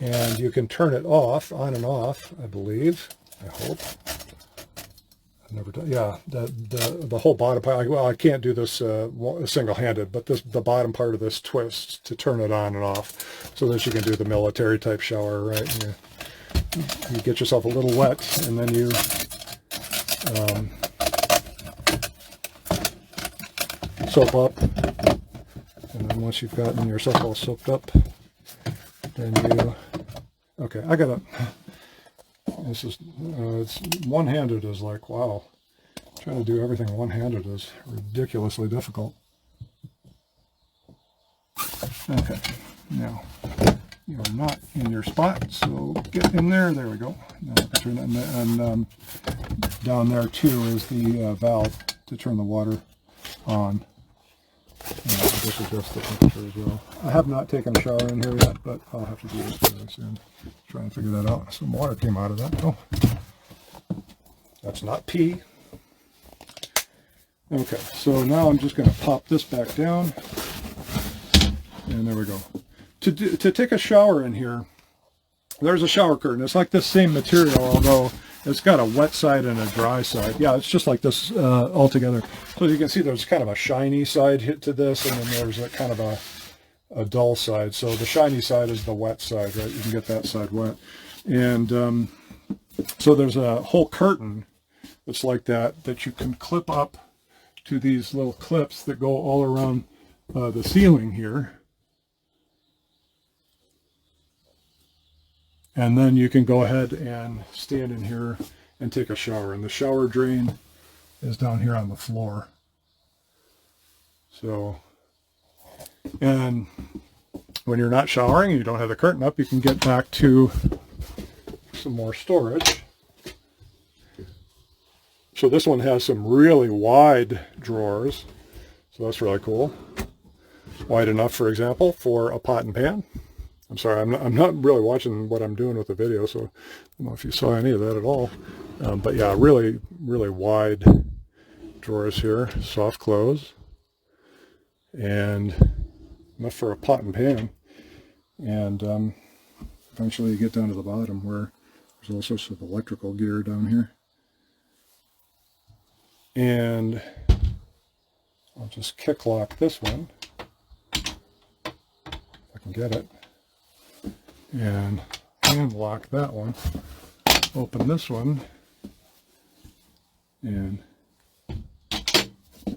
And you can turn it off, on and off, I believe. I hope. I've never done. Yeah, the whole bottom part. Well, I can't do this single-handed, but the bottom part of this twists to turn it on and off, so that you can do the military type shower, right? You get yourself a little wet, and then you soap up, and then once you've gotten yourself all soaped up, then you. Okay, I gotta. This is, it's one-handed is like, wow. Trying to do everything one-handed is ridiculously difficult. Okay, now, you're not in your spot, so get in there. There we go. Now I can turn that, and down there too is the valve to turn the water on. And I just adjust the temperature as well. I have not taken a shower in here yet, but I'll have to do this very soon. Try and figure that out. Some water came out of that. Oh, that's not pee. Okay, so now I'm just going to pop this back down, and there we go. To take a shower in here, there's a shower curtain. It's like this same material, although it's got a wet side and a dry side. Yeah, it's just like this altogether. So you can see there's kind of a shiny side hit to this, and then there's a kind of a dull side. So the shiny side is the wet side, right? You can get that side wet. And so there's a whole curtain that's like that you can clip up to these little clips that go all around the ceiling here. And then you can go ahead and stand in here and take a shower. And the shower drain is down here on the floor. So, and when you're not showering and you don't have the curtain up, you can get back to some more storage. So this one has some really wide drawers. So that's really cool. Wide enough, for example, for a pot and pan. I'm sorry, I'm not really watching what I'm doing with the video, so I don't know if you saw any of that at all. But yeah, really, really wide drawers here, soft close, and enough for a pot and pan. And eventually you get down to the bottom where there's all sorts of electrical gear down here. And I'll just kick lock this one, if I can get it. And hand lock that one, open this one, and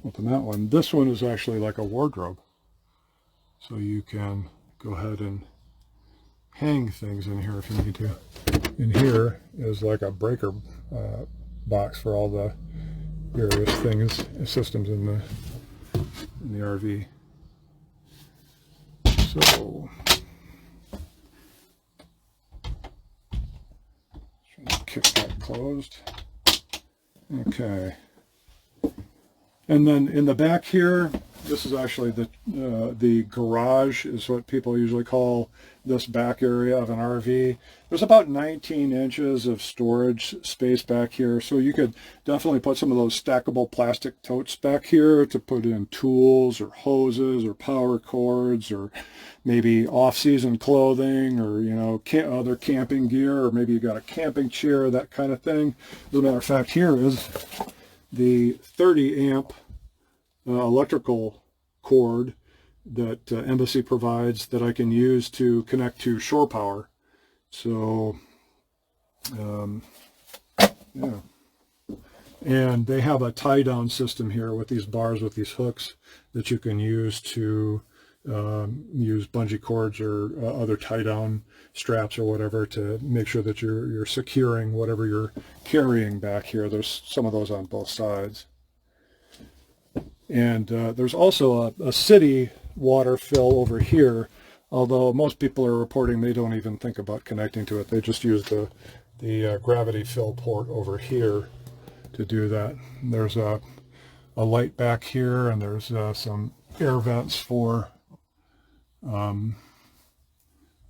open that one. This one is actually like a wardrobe, so you can go ahead and hang things in here if you need to. In here is like a breaker box for all the various things, systems in the RV. So kick that closed. Okay. And then in the back here, this is actually the garage, is what people usually call this back area of an RV. There's about 19 inches of storage space back here, so you could definitely put some of those stackable plastic totes back here to put in tools or hoses or power cords or maybe off-season clothing, or other camping gear, or maybe you got a camping chair, that kind of thing. As a matter of fact, here is the 30 amp electrical cord that Embassy provides that I can use to connect to shore power. So yeah, and they have a tie down system here with these bars, with these hooks that you can use to use bungee cords or other tie down straps or whatever to make sure that you're securing whatever you're carrying back here. There's some of those on both sides. And there's also a city water fill over here, although most people are reporting they don't even think about connecting to it. They just use the gravity fill port over here to do that. There's a light back here, and there's some air vents for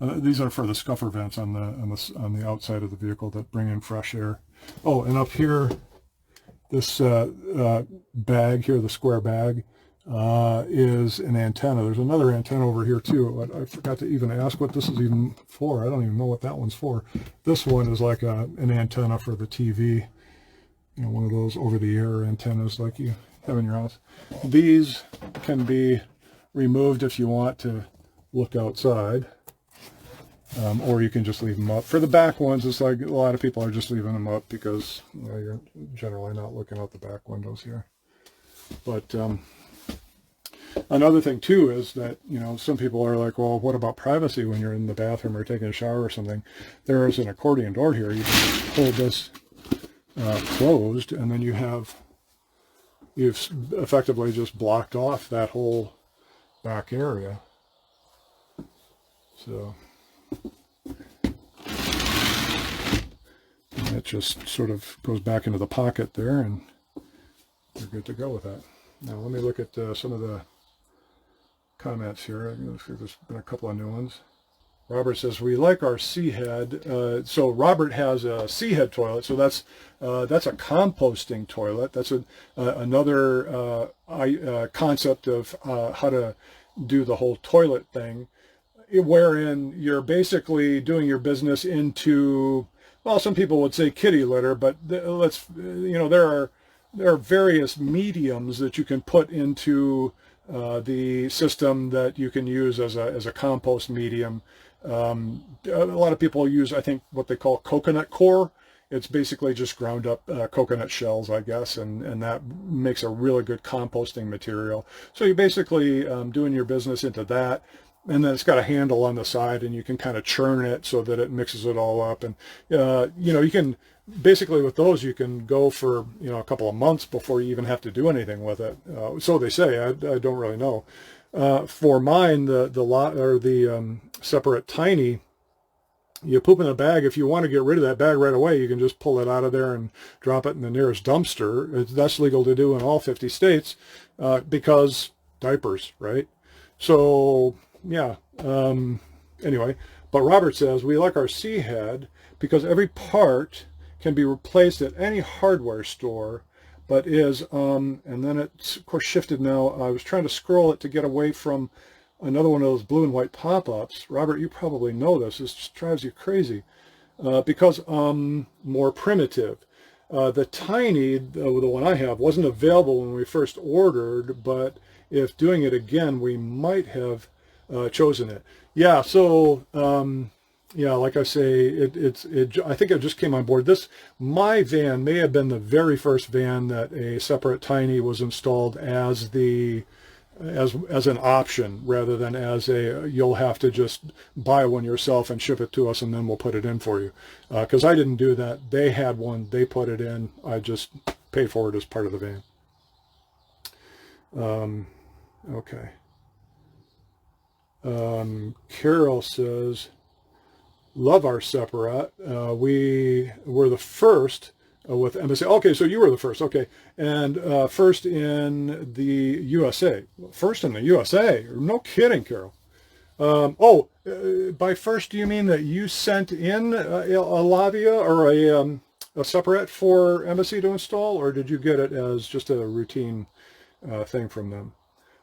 these are for the scuffer vents on the outside of the vehicle that bring in fresh air. Oh, and up here, this bag here, the square bag, is an antenna. There's another antenna over here too. I forgot to even ask what this is even for. I don't even know what that one's for. This one is like an antenna for the TV. One of those over-the-air antennas like you have in your house. These can be removed if you want to look outside, or you can just leave them up. For the back ones, it's like a lot of people are just leaving them up because you're generally not looking out the back windows here. But another thing too is that some people are like, well, what about privacy when you're in the bathroom or taking a shower or something? There is an accordion door here. You can just hold this closed, and then you've effectively just blocked off that whole back area. So it just sort of goes back into the pocket there, and you're good to go with that. Now let me look at some of the comments here. There's been a couple of new ones. Robert says, we like our C-head. So Robert has a C-head toilet, so that's a composting toilet. That's another concept of how to do the whole toilet thing, wherein you're basically doing your business into, well, some people would say kitty litter, but there are various mediums that you can put into the system that you can use as a compost medium. A lot of people use, I think, what they call coconut coir It's basically just ground up coconut shells, I guess, and that makes a really good composting material. So you're basically doing your business into that, and then it's got a handle on the side, and you can kind of churn it so that it mixes it all up. And you can basically, with those, you can go for a couple of months before you even have to do anything with it. So they say. I don't really know. For mine, the separate tiny, you poop in a bag. If you want to get rid of that bag right away, you can just pull it out of there and drop it in the nearest dumpster. That's legal to do in all 50 states because diapers, right? So, yeah. Anyway, but Robert says, we like our C-head because every part can be replaced at any hardware store, but is, and then it's, of course, shifted now. I was trying to scroll it to get away from another one of those blue and white pop-ups. Robert, you probably know this. This just drives you crazy because more primitive. The tiny, the one I have, wasn't available when we first ordered, but if doing it again, we might have chosen it. Yeah, so yeah, like I say, I think it just came on board. My van may have been the very first van that a separate tiny was installed as an option rather than as you'll have to just buy one yourself and ship it to us and then we'll put it in for you. Because I didn't do that. They had one, they put it in. I just paid for it as part of the van. Okay. Carol says, love our separate. We were the first with Embassy. Okay, so you were the first. Okay, and first in the USA. First in the USA? No kidding, Carol. By first, do you mean that you sent in a Lavia or a separate for Embassy to install, or did you get it as just a routine thing from them?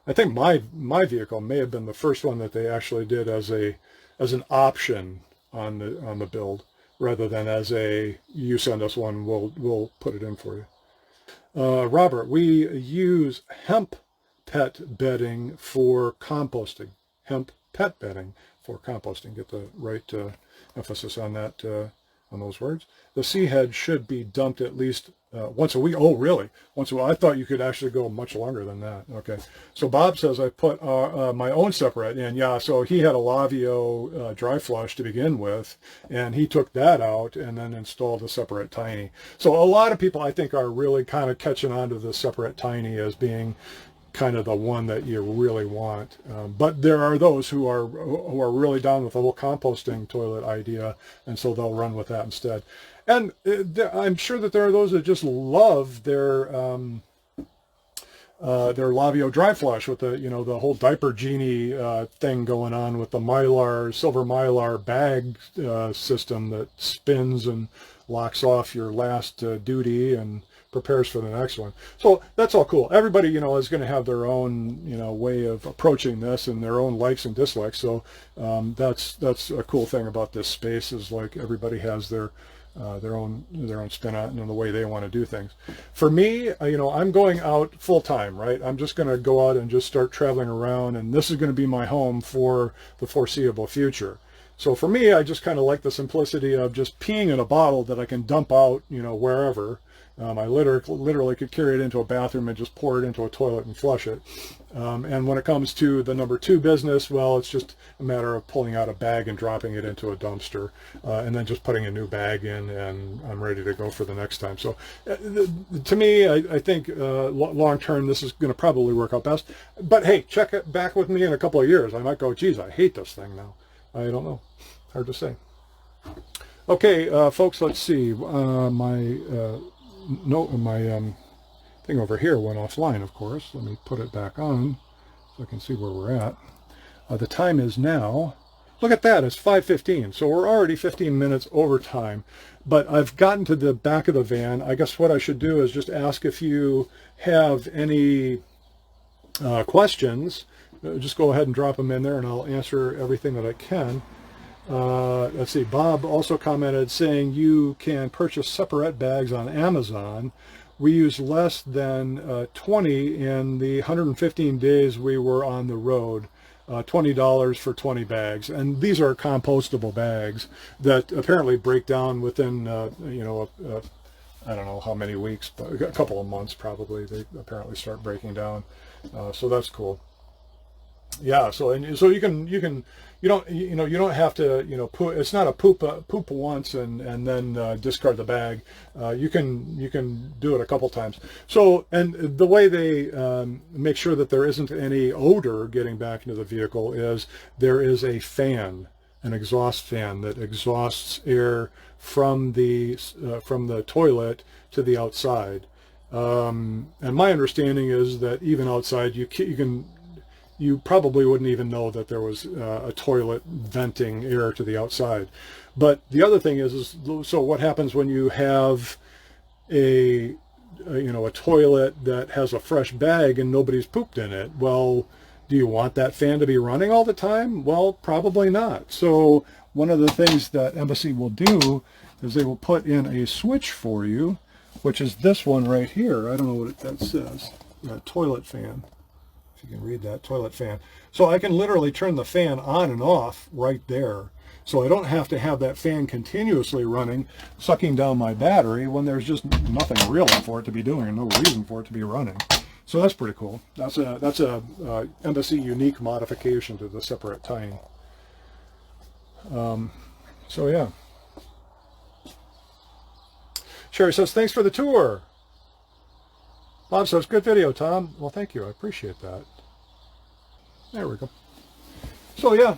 I think my vehicle may have been the first one that they actually did as an option on the build, rather than as you send us one, we'll put it in for you. Robert, we use hemp pet bedding for composting. Hemp pet bedding for composting. Get the right emphasis on that, on those words. The C-head should be dumped at least once a week. Oh, really? Once a week? I thought you could actually go much longer than that. Okay. So Bob says I put my own separate in. Yeah, so he had a Lavio dry flush to begin with, and he took that out and then installed a separate tiny. So a lot of people, I think, are really kind of catching on to the separate tiny as being kind of the one that you really want. But there are those who are really down with the whole composting toilet idea, and so they'll run with that instead. And I'm sure that there are those that just love their Lavio dry flush with the whole diaper genie thing going on with the silver Mylar bag system that spins and locks off your last duty and prepares for the next one. So that's all cool. Everybody, is going to have their own, way of approaching this and their own likes and dislikes. So that's a cool thing about this space, is like everybody has their own spin on it and the way they want to do things. For me, I'm going out full time, right? I'm just going to go out and just start traveling around, and this is going to be my home for the foreseeable future. So for me, I just kind of like the simplicity of just peeing in a bottle that I can dump out, wherever. I literally could carry it into a bathroom and just pour it into a toilet and flush it. And when it comes to the number 2 business, well, it's just a matter of pulling out a bag and dropping it into a dumpster, and then just putting a new bag in, and I'm ready to go for the next time. So to me, I think long term, this is going to probably work out best. But hey, check it back with me in a couple of years. I might go, geez, I hate this thing now. I don't know. Hard to say. Okay, folks, let's see. My thing over here went offline, of course. Let me put it back on so I can see where we're at. The time is now, look at that, it's 5:15, so we're already 15 minutes over time. But I've gotten to the back of the van. I guess what I should do is just ask if you have any questions. Just go ahead and drop them in there, and I'll answer everything that I can. Let's see, Bob also commented saying you can purchase separate bags on Amazon. We used less than 20 in the 115 days we were on the road. $20 for 20 bags. And these are compostable bags that apparently break down within, you know, I don't know how many weeks, but a couple of months probably. They apparently start breaking down. So that's cool. Yeah, so you don't have to, you know, it's not a poop once and then discard the bag. You can do it a couple times. So, and the way they make sure that there isn't any odor getting back into the vehicle is there is a fan, an exhaust fan that exhausts air from the toilet to the outside. And my understanding is that even outside you probably wouldn't even know that there was a toilet venting air to the outside. But the other thing is so what happens when you have a toilet that has a fresh bag and nobody's pooped in it? Well, do you want that fan to be running all the time? Well, probably not. So one of the things that Embassy will do is they will put in a switch for you, which is this one right here. I don't know what that says. Toilet fan. If you can read that, toilet fan. So I can literally turn the fan on and off right there. So I don't have to have that fan continuously running, sucking down my battery when there's just nothing really for it to be doing and no reason for it to be running. So that's pretty cool. That's a Embassy unique modification to the separate tying. So yeah. Sherry says, thanks for the tour. Bob says, good video, Tom. Well, thank you. I appreciate that. There we go. So, yeah,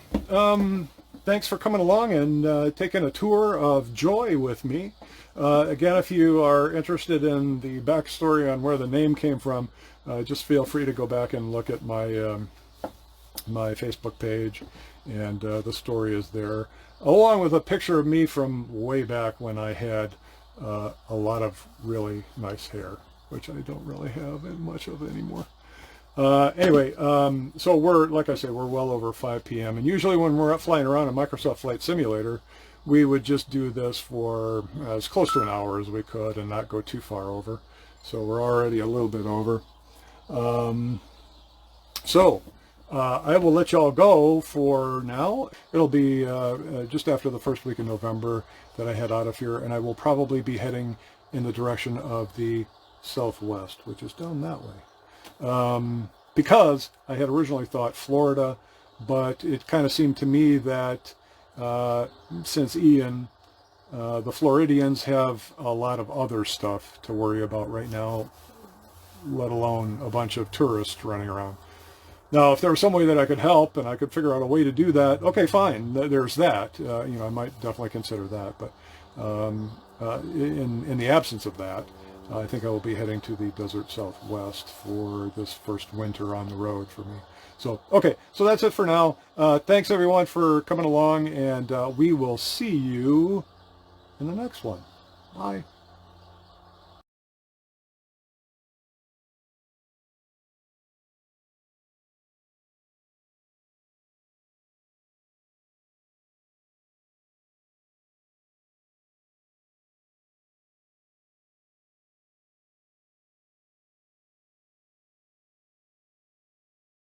thanks for coming along and taking a tour of Joy with me. Again, if you are interested in the backstory on where the name came from, just feel free to go back and look at my my Facebook page, and the story is there, along with a picture of me from way back when I had a lot of really nice hair, which I don't really have much of anymore. Anyway, so we're, like I say, we're well over 5 p.m. And usually when we're flying around in Microsoft Flight Simulator, we would just do this for as close to an hour as we could and not go too far over. So we're already a little bit over. I will let y'all go for now. It'll be just after the first week in November that I head out of here, and I will probably be heading in the direction of the southwest, which is down that way. Because I had originally thought Florida, but it kind of seemed to me that since Ian, the Floridians have a lot of other stuff to worry about right now, let alone a bunch of tourists running around. Now, if there was some way that I could help and I could figure out a way to do that, okay, fine, there's that. I might definitely consider that. But in the absence of that, I think I will be heading to the desert southwest for this first winter on the road for me. So, okay, so that's it for now. Thanks, everyone, for coming along, and we will see you in the next one. Bye.